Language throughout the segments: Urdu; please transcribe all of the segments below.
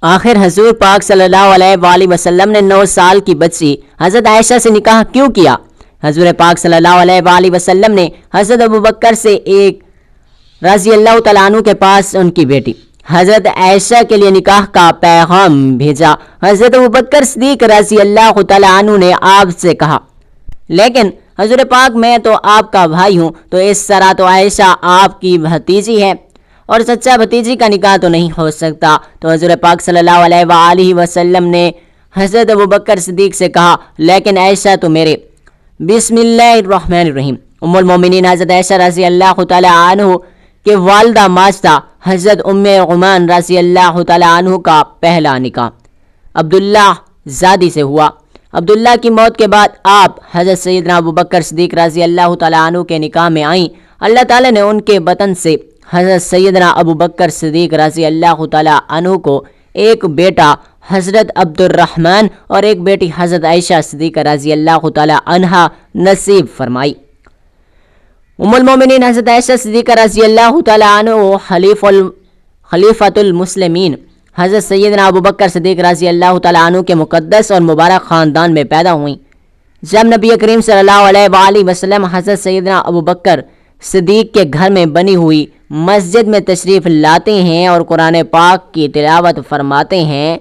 آخر حضور پاک صلی اللہ علیہ وآلہ وسلم نے 9 سال کی بچی حضرت عائشہ سے نکاح کیوں کیا؟ حضور پاک صلی اللہ علیہ وآلہ وسلم نے حضرت ابوبکر سے ایک رضی اللہ تعالیٰ عنہ کے پاس ان کی بیٹی حضرت عائشہ کے لیے نکاح کا پیغام بھیجا۔ حضرت ابوبکر صدیق رضی اللہ تعالیٰ عنہ نے آپ سے کہا، لیکن حضور پاک میں تو آپ کا بھائی ہوں، تو اس طرح تو عائشہ آپ کی بھتیجی ہے اور سچا بھتیجی کا نکاح تو نہیں ہو سکتا۔ تو حضور پاک صلی اللہ علیہ وآلہ وسلم نے حضرت ابوبکر صدیق سے کہا، لیکن عائشہ تو میرے۔ بسم اللہ الرحمن الرحیم۔ ام المومنین حضرت عائشہ رضی اللہ تعالیٰ عنہ کے والدہ ماجدہ حضرت ام غمان رضی اللہ تعالیٰ عنہ کا پہلا نکاح عبداللہ زادی سے ہوا۔ عبداللہ کی موت کے بعد آپ حضرت سیدنا ابوبکر صدیق رضی اللہ تعالیٰ عنہ کے نکاح میں آئیں۔ اللہ تعالیٰ نے ان کے بطن سے حضرت سیدنا ابوبکر صدیق رضی اللہ تعالیٰ عنہ کو ایک بیٹا حضرت عبد الرحمن اور ایک بیٹی حضرت عائشہ صدیقہ رضی اللہ تعالیٰ عنہا نصیب فرمائی۔ ام المومنین حضرت عائشہ صدیقہ رضی اللہ تعالیٰ عنہ خلیفۃ المسلمین حضرت سیدنا ابوبکر صدیق رضی اللہ تعالیٰ عنہ کے مقدس اور مبارک خاندان میں پیدا ہوئیں۔ جب نبی کریم صلی اللہ علیہ وآلہ وسلم حضرت سیدنا ابوبکر صدیق کے گھر میں بنی ہوئی مسجد میں تشریف لاتے ہیں اور قرآن پاک کی تلاوت فرماتے ہیں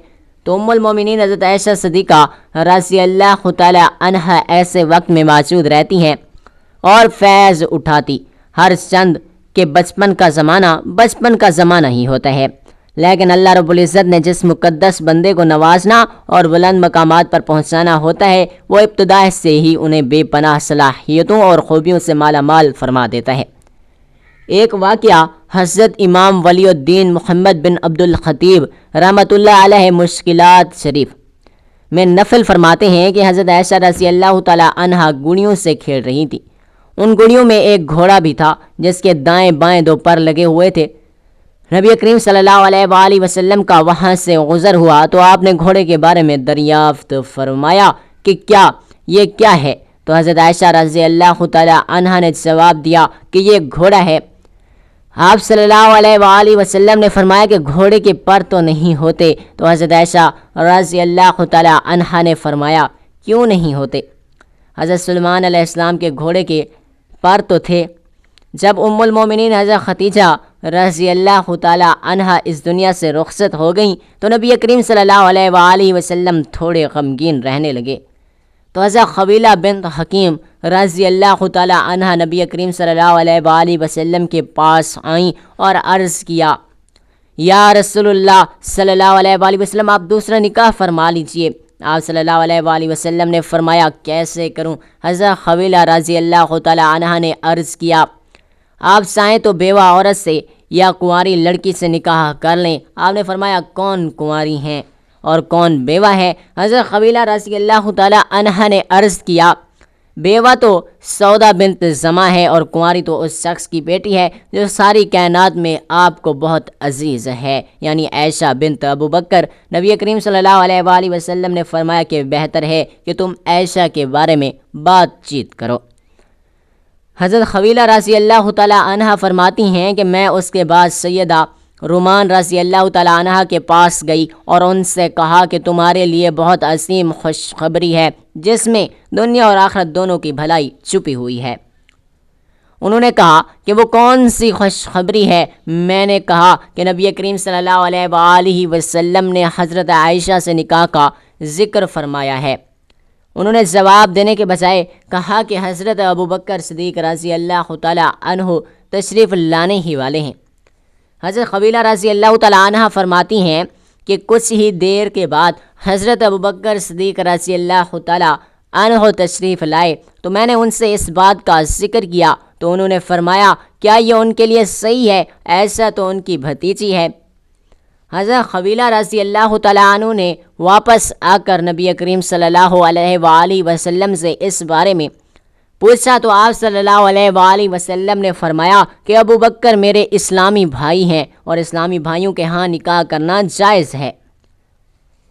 تو ام المومنین حضرت عائشہ صدیقہ رضی اللہ تعالیٰ عنہا ایسے وقت میں موجود رہتی ہیں اور فیض اٹھاتی۔ ہر چند کہ بچپن کا زمانہ ہی ہوتا ہے، لیکن اللہ رب العزت نے جس مقدس بندے کو نوازنا اور بلند مقامات پر پہنچانا ہوتا ہے، وہ ابتدا سے ہی انہیں بے پناہ صلاحیتوں اور خوبیوں سے مالا مال فرما دیتا ہے۔ ایک واقعہ حضرت امام ولی الدین محمد بن عبد الخطیب رحمۃ اللہ علیہ مشکلات شریف میں نقل فرماتے ہیں کہ حضرت عائشہ رضی اللہ تعالیٰ عنہا گڑیوں سے کھیل رہی تھی۔ ان گڑیوں میں ایک گھوڑا بھی تھا جس کے دائیں بائیں 2 پر لگے ہوئے تھے۔ نبی کریم صلی اللہ علیہ وآلہ وسلم کا وہاں سے گزر ہوا تو آپ نے گھوڑے کے بارے میں دریافت فرمایا کہ یہ کیا ہے؟ تو حضرت عائشہ رضی اللہ تعالیٰ عنہا نے جواب دیا کہ یہ گھوڑا ہے۔ آپ صلی اللہ علیہ وآلہ وسلم نے فرمایا کہ گھوڑے کے پر تو نہیں ہوتے؟ تو حضرت عائشہ رضی اللہ تعالیٰ عنہا نے فرمایا، کیوں نہیں ہوتے؟ حضرت سلیمان علیہ السلام کے گھوڑے کے پر تو تھے۔ جب ام المومنین حضرت خدیجہ رضی اللہ تعالیٰ عنہا اس دنیا سے رخصت ہو گئیں تو نبی کریم صلی اللہ علیہ وآلہ وسلم تھوڑے غمگین رہنے لگے۔ تو حضرت خویلہ بنت حکیم رضی اللہ تعالیٰ عنہا نبی کریم صلی اللہ علیہ وآلہ وسلم کے پاس آئیں اور عرض کیا، یا رسول اللہ صلی اللہ علیہ وآلہ وسلم، آپ دوسرا نکاح فرما لیجئے۔ آپ صلی اللہ علیہ وآلہ وسلم نے فرمایا، کیسے کروں؟ حضرت خویلہ رضی اللہ تعالیٰ عنہا نے عرض کیا، آپ چاہیں تو بیوہ عورت سے یا کنواری لڑکی سے نکاح کر لیں۔ آپ نے فرمایا، کون کنواری ہیں اور کون بیوہ ہے؟ حضرت خویلہ رضی اللہ تعالیٰ عنہا نے عرض کیا، بیوہ تو سودا بنت زماں ہے اور کنواری تو اس شخص کی بیٹی ہے جو ساری کائنات میں آپ کو بہت عزیز ہے، یعنی عائشہ بنت ابوبکر۔ نبی کریم صلی اللہ علیہ وآلہ وسلم نے فرمایا کہ بہتر ہے کہ تم عائشہ کے بارے میں بات چیت کرو۔ حضرت خویلہ رضی اللہ تعالیٰ عنہا فرماتی ہیں کہ میں اس کے بعد سیدہ رومان رضی اللہ تعالیٰ عنہا کے پاس گئی اور ان سے کہا کہ تمہارے لیے بہت عظیم خوشخبری ہے جس میں دنیا اور آخرت دونوں کی بھلائی چھپی ہوئی ہے۔ انہوں نے کہا کہ وہ کون سی خوشخبری ہے؟ میں نے کہا کہ نبی کریم صلی اللہ علیہ وآلہ وسلم نے حضرت عائشہ سے نکاح کا ذکر فرمایا ہے۔ انہوں نے جواب دینے کے بجائے کہا کہ حضرت ابوبکر صدیق رضی اللہ تعالیٰ عنہ تشریف لانے ہی والے ہیں۔ حضرت خویلہ رضی اللہ تعالیٰ عنہ فرماتی ہیں کہ کچھ ہی دیر کے بعد حضرت ابوبکر صدیق رضی اللہ تعالیٰ عنہ تشریف لائے تو میں نے ان سے اس بات کا ذکر کیا تو انہوں نے فرمایا، کیا یہ ان کے لیے صحیح ہے؟ ایسا تو ان کی بھتیجی ہے۔ حضرت خویلہ رضی اللہ تعالیٰ عنہ نے واپس آ کر نبی کریم صلی اللہ علیہ وآلہ وسلم سے اس بارے میں پوچھا تو آپ صلی اللہ علیہ وآلہ وسلم نے فرمایا کہ ابوبکر میرے اسلامی بھائی ہیں اور اسلامی بھائیوں کے ہاں نکاح کرنا جائز ہے۔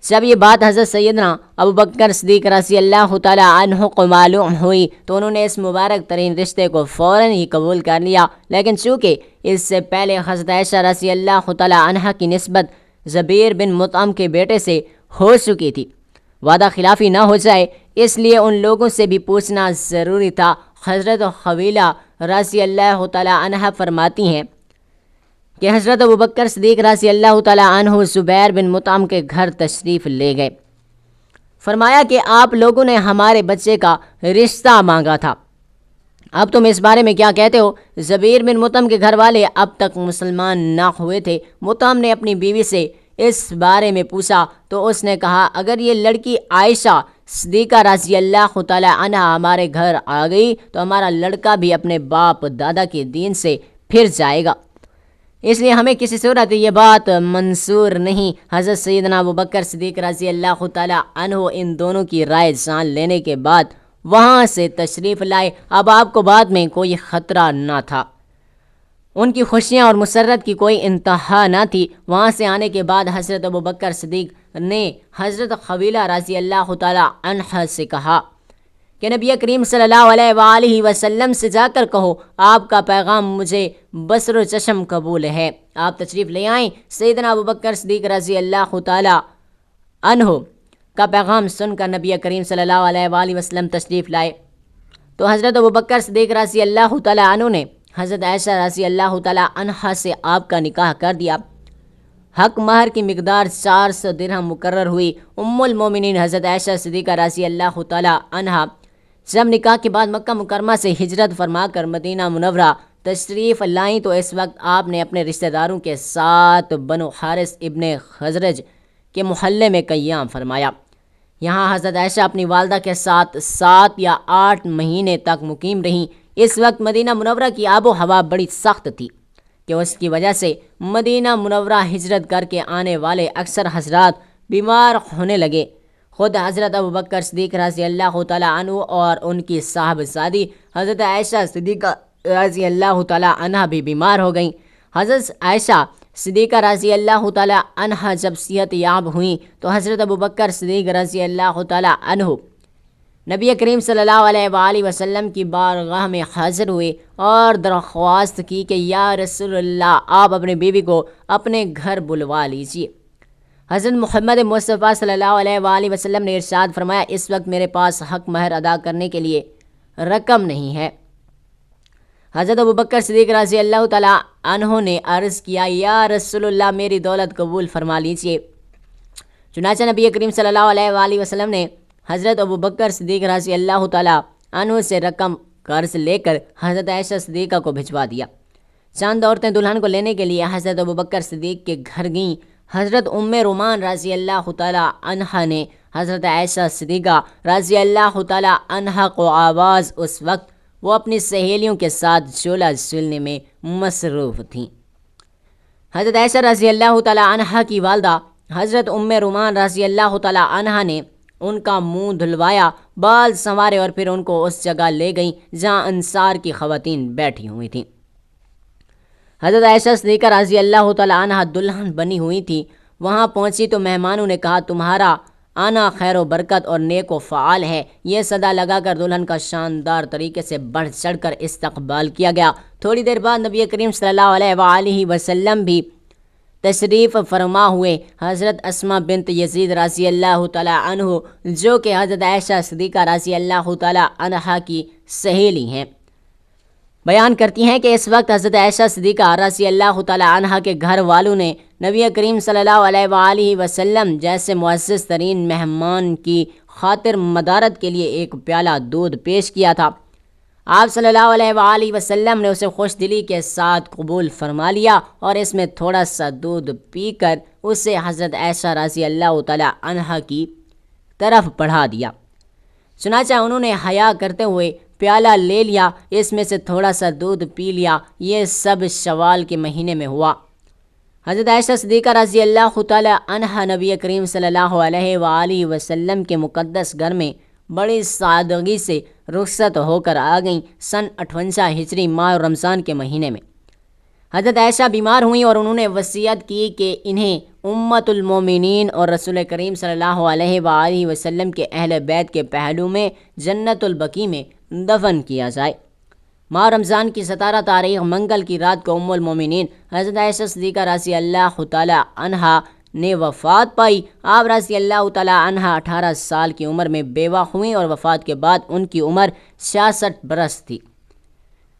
جب یہ بات حضرت سیدنا ابوبکر صدیق رضی اللہ تعالیٰ عنہ کو معلوم ہوئی تو انہوں نے اس مبارک ترین رشتے کو فوراً ہی قبول کر لیا، لیکن چونکہ اس سے پہلے حضرت عائشہ رضی اللہ تعالیٰ عنہ کی نسبت زبیر بن مطعم کے بیٹے سے ہو چکی تھی۔ وعدہ خلافی نہ ہو جائے اس لیے ان لوگوں سے بھی پوچھنا ضروری تھا۔ حضرت خویلہ رضی اللہ تعالیٰ عنہ فرماتی ہیں کہ حضرت ابوبکر صدیق رضی اللہ تعالیٰ عنہ زبیر بن مطعم کے گھر تشریف لے گئے۔ فرمایا کہ آپ لوگوں نے ہمارے بچے کا رشتہ مانگا تھا، اب تم اس بارے میں کیا کہتے ہو؟ زبیر بن مطعم کے گھر والے اب تک مسلمان نہ ہوئے تھے۔ مطعم نے اپنی بیوی سے اس بارے میں پوچھا تو اس نے کہا اگر یہ لڑکی عائشہ صدیقہ رضی اللہ تعالیٰ عنہا ہمارے گھر آ گئی تو ہمارا لڑکا بھی اپنے باپ دادا کے دین سے پھر جائے گا، اس لیے ہمیں کسی صورت یہ بات منظور نہیں۔ حضرت سیدنا ابوبکر صدیق رضی اللہ تعالیٰ عنہ ان دونوں کی رائے جان لینے کے بعد وہاں سے تشریف لائے۔ اب آپ کو بعد میں کوئی خطرہ نہ تھا، ان کی خوشیاں اور مسرت کی کوئی انتہا نہ تھی۔ وہاں سے آنے کے بعد حضرت ابوبکر صدیق نے حضرت خویلہ رضی اللہ تعالیٰ عنہ سے کہا کہ نبی کریم صلی اللہ علیہ وآلہ وسلم سے جا کر کہو آپ کا پیغام مجھے بصر و چشم قبول ہے، آپ تشریف لے آئیں۔ سیدنا ابوبکر صدیق رضی اللہ تعالیٰ عنہ کا پیغام سن کر نبی کریم صلی اللہ علیہ وآلہ وسلم تشریف لائے تو حضرت ابوبکر صدیق رضی اللہ تعالیٰ عنہ نے حضرت عائشہ رضی اللہ تعالیٰ عنہا سے آپ کا نکاح کر دیا۔ حق مہر کی مقدار 400 درہم مقرر ہوئی۔ ام المومنین حضرت عائشہ صدیقہ رضی اللہ تعالیٰ عنہا جب نکاح کے بعد مکہ مکرمہ سے ہجرت فرما کر مدینہ منورہ تشریف لائیں تو اس وقت آپ نے اپنے رشتہ داروں کے ساتھ بنو حارث ابن خزرج کے محلے میں قیام فرمایا۔ یہاں حضرت عائشہ اپنی والدہ کے ساتھ 7 یا 8 مہینے تک مقیم رہیں۔ اس وقت مدینہ منورہ کی آب و ہوا بڑی سخت تھی کہ اس کی وجہ سے مدینہ منورہ ہجرت کر کے آنے والے اکثر حضرات بیمار ہونے لگے۔ خود حضرت ابوبکر صدیق رضی اللہ تعالیٰ عنہ اور ان کی صاحبزادی حضرت عائشہ صدیقہ رضی اللہ تعالیٰ عنہ بھی بیمار ہو گئیں۔ حضرت عائشہ صدیقہ رضی اللہ تعالیٰ عنہ جب صحت یاب ہوئیں تو حضرت ابوبکر صدیق رضی اللہ تعالیٰ عنہ نبی کریم صلی اللہ علیہ وآلہ وسلم کی بارگاہ میں حاضر ہوئے اور درخواست کی کہ یا رسول اللہ آپ اپنی بیوی کو اپنے گھر بلوا لیجیے۔ حضرت محمد مصطفیٰ صلی اللہ علیہ وآلہ وسلم نے ارشاد فرمایا اس وقت میرے پاس حق مہر ادا کرنے کے لیے رقم نہیں ہے۔ حضرت ابوبکر صدیق رضی اللہ تعالیٰ عنہ نے عرض کیا یا رسول اللہ میری دولت قبول فرما لیجیے۔ چنانچہ نبی کریم صلی اللہ علیہ وآلہ وسلم نے حضرت ابوبکر صدیق رضی اللہ تعالیٰ عنہ سے رقم قرض لے کر حضرت عائشہ صدیقہ کو بھجوا دیا۔ چند عورتیں دلہن کو لینے کے لیے حضرت ابوبکر صدیق کے گھر گئیں۔ حضرت ام رومان رضی اللہ تعالیٰ عنہ نے حضرت عائشہ صدیقہ رضی اللہ تعالیٰ عنہ کو آواز اس وقت وہ اپنی سہیلیوں کے ساتھ جولا جھولنے میں مصروف تھیں۔ حضرت عائشہ رضی اللہ تعالیٰ عنہ کی والدہ حضرت ام رومان رضی اللہ تعالیٰ عنہ نے ان کا منہ دھلوایا، بال سنوارے اور پھر ان کو اس جگہ لے گئیں جہاں انصار کی خواتین بیٹھی ہوئی تھیں۔ حضرت عائشہ صدیقہ رضی اللہ تعالیٰ عنہ دلہن بنی ہوئی تھی۔ وہاں پہنچی تو مہمانوں نے کہا تمہارا آنا خیر و برکت اور نیک و فعال ہے۔ یہ صدا لگا کر دلہن کا شاندار طریقے سے بڑھ چڑھ کر استقبال کیا گیا۔ تھوڑی دیر بعد نبی کریم صلی اللہ علیہ وآلہ وسلم بھی تشریف فرما ہوئے۔ حضرت اسماء بنت یزید رضی اللہ تعالیٰ عنہ جو کہ حضرت عائشہ صدیقہ رضی اللہ تعالیٰ عنہ کی سہیلی ہیں بیان کرتی ہیں کہ اس وقت حضرت عائشہ صدیقہ رضی اللہ تعالیٰ عنہ کے گھر والوں نے نبی کریم صلی اللہ علیہ وآلہ وسلم جیسے معزز ترین مہمان کی خاطر مدارت کے لیے ایک پیالہ دودھ پیش کیا تھا۔ آپ صلی اللہ علیہ وآلہ وسلم نے اسے خوش دلی کے ساتھ قبول فرما لیا اور اس میں تھوڑا سا دودھ پی کر اسے حضرت عائشہ رضی اللہ تعالیٰ عنہ کی طرف بڑھا دیا۔ چنانچہ انہوں نے حیا کرتے ہوئے پیالہ لے لیا، اس میں سے تھوڑا سا دودھ پی لیا۔ یہ سب شوال کے مہینے میں ہوا۔ حضرت عائشہ صدیقہ رضی اللہ تعالیٰ عنہ نبی کریم صلی اللہ علیہ وآلہ وسلم کے مقدس گھر میں بڑی سادگی سے رخصت ہو کر آ گئیں۔ سن 58 ہجری ماہ رمضان کے مہینے میں حضرت عائشہ بیمار ہوئیں اور انہوں نے وصیت کی کہ انہیں امت المومنین اور رسول کریم صلی اللہ علیہ وآلہ وسلم کے اہل بیت کے پہلو میں جنت البقیع میں دفن کیا جائے۔ ماہ رمضان کی 17 تاریخ منگل کی رات کو ام المومنین حضرت عائشہ صدیقہ رضی اللہ تعالیٰ عنہا نے وفات پائی۔ آپ رضی اللہ تعالی عنہ 18 سال کی عمر میں بیوہ ہوئیں اور وفات کے بعد ان کی عمر 66 برس تھی۔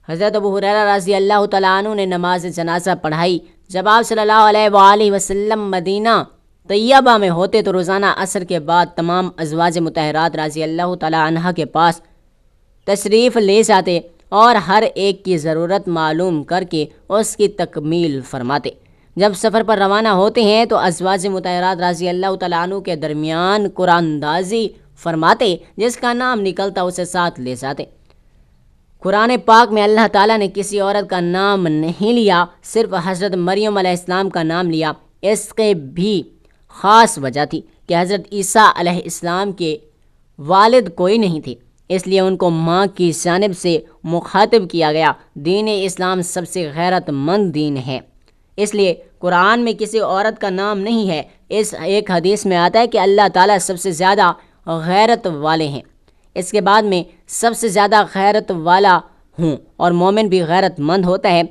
حضرت ابو ہریرہ رضی اللہ تعالیٰ عنہ نے نماز جنازہ پڑھائی۔ جب آپ صلی اللہ علیہ وآلہ وسلم مدینہ طیبہ میں ہوتے تو روزانہ عصر کے بعد تمام ازواج مطہرات رضی اللہ تعالیٰ عنہ کے پاس تشریف لے جاتے اور ہر ایک کی ضرورت معلوم کر کے اس کی تکمیل فرماتے۔ جب سفر پر روانہ ہوتے ہیں تو ازواج مطہرات رضی اللہ تعالیٰ عنہ کے درمیان قرآن اندازی فرماتے، جس کا نام نکلتا اسے ساتھ لے جاتے۔ قرآن پاک میں اللہ تعالیٰ نے کسی عورت کا نام نہیں لیا، صرف حضرت مریم علیہ السلام کا نام لیا۔ اس کے بھی خاص وجہ تھی کہ حضرت عیسیٰ علیہ السلام کے والد کوئی نہیں تھے، اس لیے ان کو ماں کی جانب سے مخاطب کیا گیا۔ دین اسلام سب سے غیرت مند دین ہے، اس لیے قرآن میں کسی عورت کا نام نہیں ہے۔ اس ایک حدیث میں آتا ہے کہ اللہ تعالیٰ سب سے زیادہ غیرت والے ہیں، اس کے بعد میں سب سے زیادہ غیرت والا ہوں، اور مومن بھی غیرت مند ہوتا ہے۔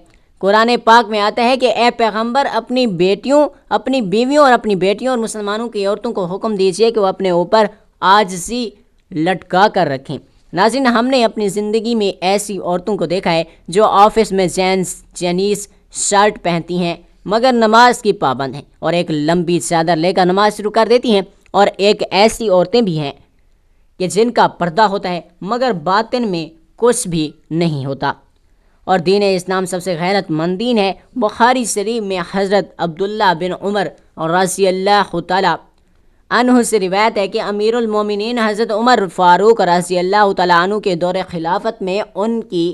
قرآن پاک میں آتا ہے کہ اے پیغمبر اپنی بیٹیوں، اپنی بیویوں اور اپنی بیٹیوں اور مسلمانوں کی عورتوں کو حکم دیجیے کہ وہ اپنے اوپر عاجزی لٹکا کر رکھیں۔ ناظرین، ہم نے اپنی زندگی میں ایسی عورتوں کو دیکھا ہے جو آفس میں جینس شرٹ پہنتی ہیں مگر نماز کی پابند ہیں، اور ایک لمبی چادر لے کر نماز شروع کر دیتی ہیں، اور ایک ایسی عورتیں بھی ہیں کہ جن کا پردہ ہوتا ہے مگر باطن میں کچھ بھی نہیں ہوتا۔ اور دین اسلام سب سے غیرت مند دین ہے۔ بخاری شریف میں حضرت عبداللہ بن عمر رضی اللہ تعالیٰ عنہ سے روایت ہے کہ امیر المومنین حضرت عمر فاروق رضی اللہ تعالیٰ عنہ کے دور خلافت میں ان کی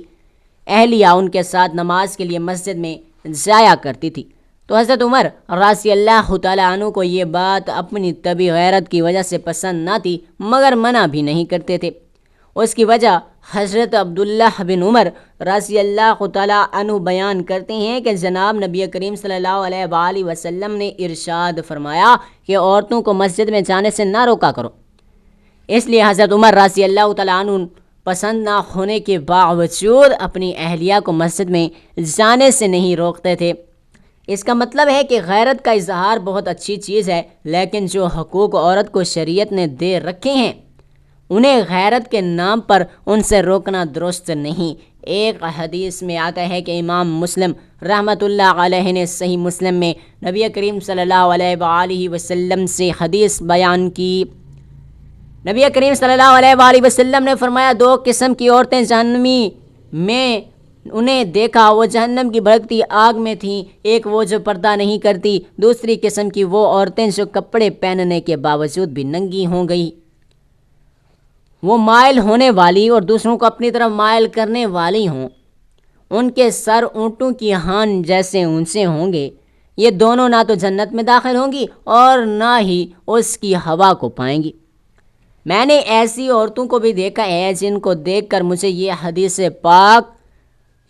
اہلیہ ان کے ساتھ نماز کے لیے مسجد میں جایا کرتی تھی، تو حضرت عمر رضی اللہ تعالیٰ عنہ کو یہ بات اپنی طبی غیرت کی وجہ سے پسند نہ تھی مگر منع بھی نہیں کرتے تھے۔ اس کی وجہ حضرت عبداللہ بن عمر رضی اللہ تعالیٰ عنہ بیان کرتے ہیں کہ جناب نبی کریم صلی اللہ علیہ وآلہ وسلم نے ارشاد فرمایا کہ عورتوں کو مسجد میں جانے سے نہ روکا کرو۔ اس لیے حضرت عمر رضی اللہ تعالیٰ عنہ پسند نہ ہونے کے باوجود اپنی اہلیہ کو مسجد میں جانے سے نہیں روکتے تھے۔ اس کا مطلب ہے کہ غیرت کا اظہار بہت اچھی چیز ہے، لیکن جو حقوق عورت کو شریعت نے دے رکھے ہیں انہیں غیرت کے نام پر ان سے روکنا درست نہیں۔ ایک حدیث میں آتا ہے کہ امام مسلم رحمۃ اللہ علیہ نے صحیح مسلم میں نبی کریم صلی اللہ علیہ وآلہ وسلم سے حدیث بیان کی۔ نبی کریم صلی اللہ علیہ وآلہ وسلم نے فرمایا، دو قسم کی عورتیں جہنمی میں انہیں دیکھا، وہ جہنم کی بھڑکتی آگ میں تھیں۔ ایک وہ جو پردہ نہیں کرتی، دوسری قسم کی وہ عورتیں جو کپڑے پہننے کے باوجود بھی ننگی ہوں گئی۔ وہ مائل ہونے والی اور دوسروں کو اپنی طرف مائل کرنے والی ہوں، ان کے سر اونٹوں کی ہان جیسے اونچے ہوں گے۔ یہ دونوں نہ تو جنت میں داخل ہوں گی اور نہ ہی اس کی ہوا کو پائیں گی۔ میں نے ایسی عورتوں کو بھی دیکھا ہے جن کو دیکھ کر مجھے یہ حدیث پاک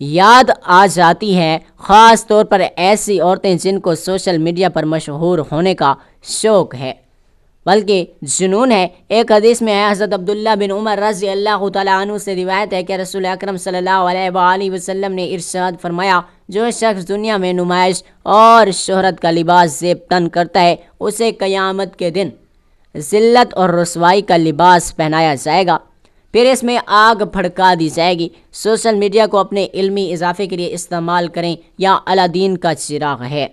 یاد آ جاتی ہے، خاص طور پر ایسی عورتیں جن کو سوشل میڈیا پر مشہور ہونے کا شوق ہے، بلکہ جنون ہے۔ ایک حدیث میں ہے، حضرت عبداللہ بن عمر رضی اللہ تعالیٰ عنہ سے روایت ہے کہ رسول اکرم صلی اللہ علیہ وآلہ وسلم نے ارشاد فرمایا، جو شخص دنیا میں نمائش اور شہرت کا لباس زیب تن کرتا ہے اسے قیامت کے دن ذلت اور رسوائی کا لباس پہنایا جائے گا، پھر اس میں آگ بھڑکا دی جائے گی۔ سوشل میڈیا کو اپنے علمی اضافے کے لیے استعمال کریں، یا الادین کا چراغ ہے،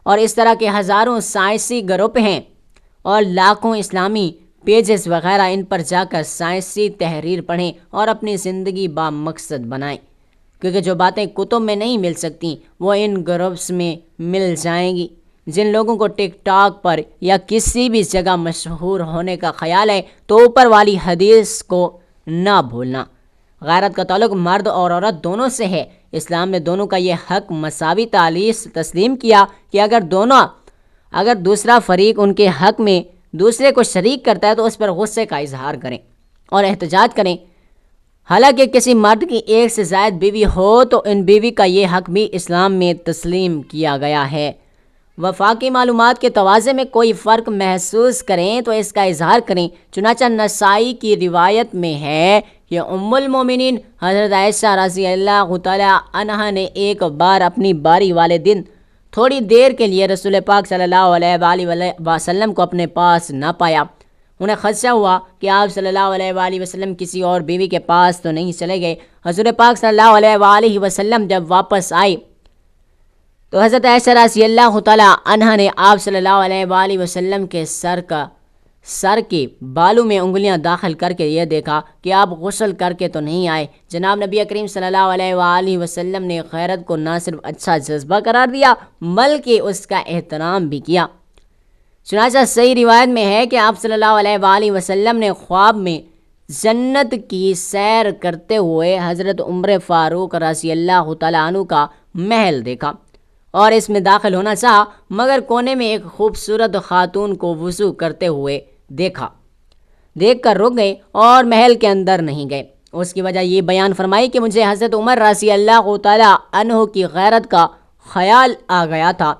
اور اس طرح کے ہزاروں سائنسی گروپ ہیں اور لاکھوں اسلامی پیجز وغیرہ، ان پر جا کر سائنسی تحریر پڑھیں اور اپنی زندگی با مقصد بنائیں، کیونکہ جو باتیں کتب میں نہیں مل سکتی وہ ان گروپس میں مل جائیں گی۔ جن لوگوں کو ٹک ٹاک پر یا کسی بھی جگہ مشہور ہونے کا خیال ہے تو اوپر والی حدیث کو نہ بھولنا۔ غیرت کا تعلق مرد اور عورت دونوں سے ہے۔ اسلام نے دونوں کا یہ حق مساوی تسلیم کیا کہ اگر دوسرا فریق ان کے حق میں دوسرے کو شریک کرتا ہے تو اس پر غصے کا اظہار کریں اور احتجاج کریں۔ حالانکہ کسی مرد کی ایک سے زائد بیوی ہو تو ان بیوی کا یہ حق بھی اسلام میں تسلیم کیا گیا ہے۔ وفاقی معلومات کے توازے میں کوئی فرق محسوس کریں تو اس کا اظہار کریں۔ چنانچہ نسائی کی روایت میں ہے کہ ام المومنین حضرت عائشہ رضی اللہ تعالی عنہا نے ایک بار اپنی باری والے دن تھوڑی دیر کے لیے رسول پاک صلی اللہ علیہ وآلہ وسلم کو اپنے پاس نہ پایا۔ انہیں خدشہ ہوا کہ آپ صلی اللہ علیہ وآلہ وسلم کسی اور بیوی کے پاس تو نہیں چلے گئے۔ حضور پاک صلی اللہ علیہ وآلہ وسلم جب واپس آئے تو حضرت عائشہ رضی اللہ تعالیٰ عنہا نے آپ صلی اللہ علیہ وآلہ وسلم کے سر کے بالوں میں انگلیاں داخل کر کے یہ دیکھا کہ آپ غسل کر کے تو نہیں آئے۔ جناب نبی کریم صلی اللہ علیہ وآلہ وسلم نے غیرت کو نہ صرف اچھا جذبہ قرار دیا بلکہ اس کا احترام بھی کیا۔ چنانچہ صحیح روایت میں ہے کہ آپ صلی اللہ علیہ وآلہ وسلم نے خواب میں جنت کی سیر کرتے ہوئے حضرت عمر فاروق رضی اللہ تعالیٰ عنہ کا محل دیکھا اور اس میں داخل ہونا چاہا، مگر کونے میں ایک خوبصورت خاتون کو وضو کرتے ہوئے دیکھ کر رک گئے اور محل کے اندر نہیں گئے۔ اس کی وجہ یہ بیان فرمائی کہ مجھے حضرت عمر رضی اللہ تعالیٰ عنہ کی غیرت کا خیال آ گیا تھا۔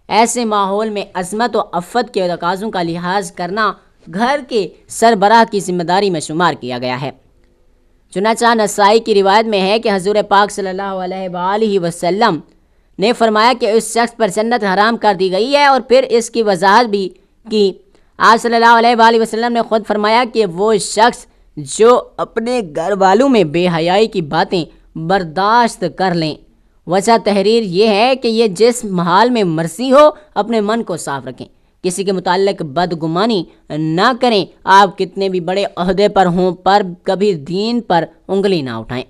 ایسے ماحول میں عظمت و عفت کے تقاضوں کا لحاظ کرنا گھر کے سربراہ کی ذمہ داری میں شمار کیا گیا ہے۔ چنانچہ نسائی کی روایت میں ہے کہ حضور پاک صلی اللہ علیہ وآلہ وسلم نے فرمایا کہ اس شخص پر جنت حرام کر دی گئی ہے، اور پھر اس کی وضاحت بھی کی۔ آپ صلی اللہ علیہ وآلہ وسلم نے خود فرمایا کہ وہ شخص جو اپنے گھر والوں میں بے حیائی کی باتیں برداشت کر لیں، وجہ تحریر یہ ہے کہ یہ جس محال میں مرضی ہو اپنے من کو صاف رکھیں، کسی کے متعلق بدگمانی نہ کریں، آپ کتنے بھی بڑے عہدے پر ہوں پر کبھی دین پر انگلی نہ اٹھائیں۔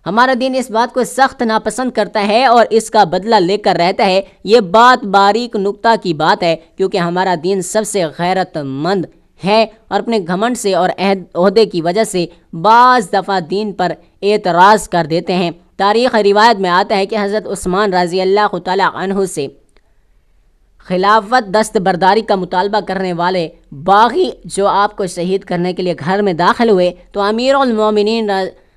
ہمارا دین اس بات کو سخت ناپسند کرتا ہے اور اس کا بدلہ لے کر رہتا ہے۔ یہ بات باریک نکتہ کی بات ہے، کیونکہ ہمارا دین سب سے غیرت مند ہے اور اپنے گھمنڈ سے اور عہدے کی وجہ سے بعض دفعہ دین پر اعتراض کر دیتے ہیں۔ تاریخ روایت میں آتا ہے کہ حضرت عثمان رضی اللہ تعالیٰ عنہ سے خلافت دستبرداری کا مطالبہ کرنے والے باغی جو آپ کو شہید کرنے کے لیے گھر میں داخل ہوئے تو امیر المومنین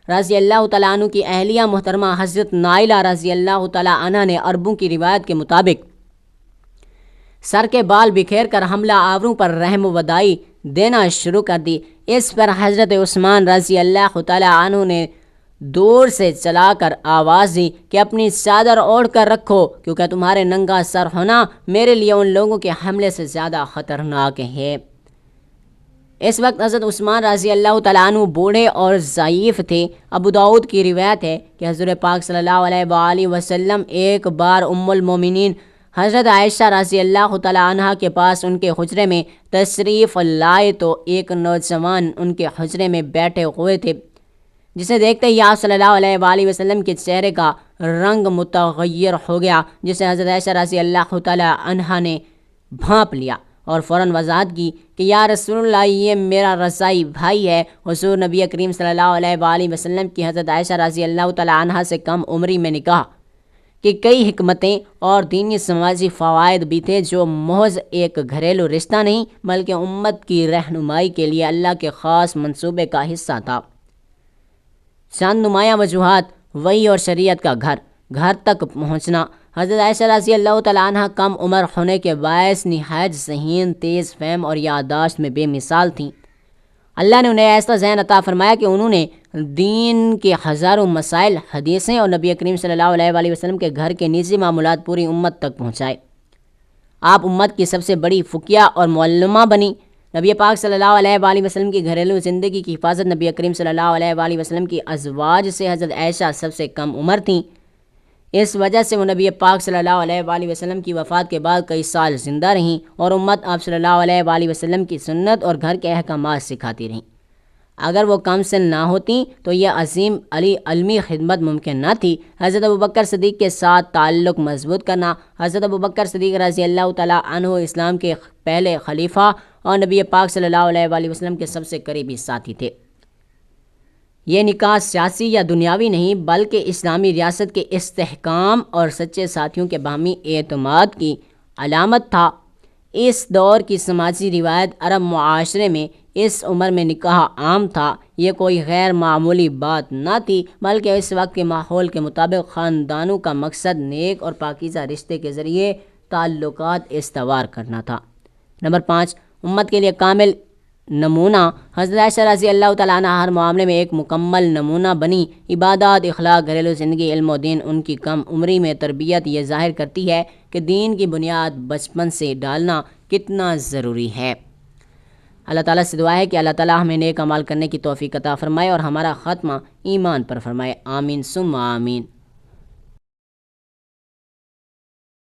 رضی اللہ تعالیٰ عنہ کی اہلیہ محترمہ حضرت نائلہ رضی اللہ تعالیٰ عنہ نے عربوں کی روایت کے مطابق سر کے بال بکھیر کر حملہ آوروں پر رحم و وداعی دینا شروع کر دی۔ اس پر حضرت عثمان رضی اللہ تعالیٰ عنہ نے دور سے چلا کر آواز دی کہ اپنی چادر اوڑھ کر رکھو، کیونکہ تمہارے ننگا سر ہونا میرے لیے ان لوگوں کے حملے سے زیادہ خطرناک ہے۔ اس وقت حضرت عثمان رضی اللہ تعالیٰ عنہ بوڑھے اور ضعیف تھے۔ ابو داؤد کی روایت ہے کہ حضور پاک صلی اللہ علیہ وآلہ وسلم ایک بار ام المومنین حضرت عائشہ رضی اللہ تعالیٰ عنہ کے پاس ان کے حجرے میں تشریف لائے تو ایک نوجوان ان کے حجرے میں بیٹھے ہوئے تھے، جسے دیکھتے ہی آپ صلی اللہ علیہ وآلہ وسلم کے چہرے کا رنگ متغیر ہو گیا، جسے حضرت عائشہ رضی اللہ تعالیٰ عنہ نے بھانپ لیا اور فوراً وضاحت کی کہ یا رسول اللہ، یہ میرا رضائی بھائی ہے۔ حضور نبی کریم صلی اللہ علیہ وآلہ وسلم کی حضرت عائشہ رضی اللہ تعالیٰ عنہ سے کم عمری میں نکاح کہ کئی حکمتیں اور دینی سماجی فوائد بھی تھے، جو محض ایک گھریلو رشتہ نہیں بلکہ امت کی رہنمائی کے لیے اللہ کے خاص منصوبے کا حصہ تھا۔ چند نمایاں وجوہات: وحی اور شریعت کا گھر تک پہنچنا۔ حضرت عائشہ رضی اللہ تعالیٰ عنہ کم عمر ہونے کے باعث نہایت ذہین، تیز فہم اور یادداشت میں بے مثال تھیں۔ اللہ نے انہیں ایسا ذہن عطا فرمایا کہ انہوں نے دین کے ہزاروں مسائل، حدیثیں اور نبی کریم صلی اللہ علیہ وآلہ وسلم کے گھر کے نجی معاملات پوری امت تک پہنچائے۔ آپ امت کی سب سے بڑی فقیہ اور معلمہ بنی۔ نبی پاک صلی اللہ علیہ وآلہ وسلم کی گھریلو زندگی کی حفاظت نبی کریم صلی اللہ علیہ وآلہ وسلم کی ازواج سے حضرت عائشہ سب سے کم عمر تھیں۔ اس وجہ سے وہ نبی پاک صلی اللہ علیہ وآلہ وسلم کی وفات کے بعد کئی سال زندہ رہیں اور امت آپ صلی اللہ علیہ وآلہ وسلم کی سنت اور گھر کے احکامات سکھاتی رہیں۔ اگر وہ کم سن نہ ہوتیں تو یہ عظیم علمی خدمت ممکن نہ تھی۔ حضرت ابوبکر صدیق کے ساتھ تعلق مضبوط کرنا۔ حضرت ابوبکر صدیق رضی اللہ تعالیٰ عنہ اسلام کے پہلے خلیفہ اور نبی پاک صلی اللہ علیہ وآلہ وسلم کے سب سے قریبی ساتھی تھے۔ یہ نکاح سیاسی یا دنیاوی نہیں بلکہ اسلامی ریاست کے استحکام اور سچے ساتھیوں کے باہمی اعتماد کی علامت تھا۔ اس دور کی سماجی روایت عرب معاشرے میں اس عمر میں نکاح عام تھا۔ یہ کوئی غیر معمولی بات نہ تھی بلکہ اس وقت کے ماحول کے مطابق خاندانوں کا مقصد نیک اور پاکیزہ رشتے کے ذریعے تعلقات استوار کرنا تھا۔ نمبر 5، امت کے لیے کامل نمونہ حضرت عائشہ رضی اللہ تعالیٰ عنہ ہر معاملے میں ایک مکمل نمونہ بنی. عبادات، اخلاق، گھریلو زندگی، علم و دین. ان کی کم عمری میں تربیت یہ ظاہر کرتی ہے کہ دین کی بنیاد بچپن سے ڈالنا کتنا ضروری ہے. اللہ تعالیٰ سے دعا ہے کہ اللہ تعالیٰ ہمیں نیک اعمال کرنے کی توفیق عطا فرمائے اور ہمارا خاتمہ ایمان پر فرمائے. آمین ثم آمین.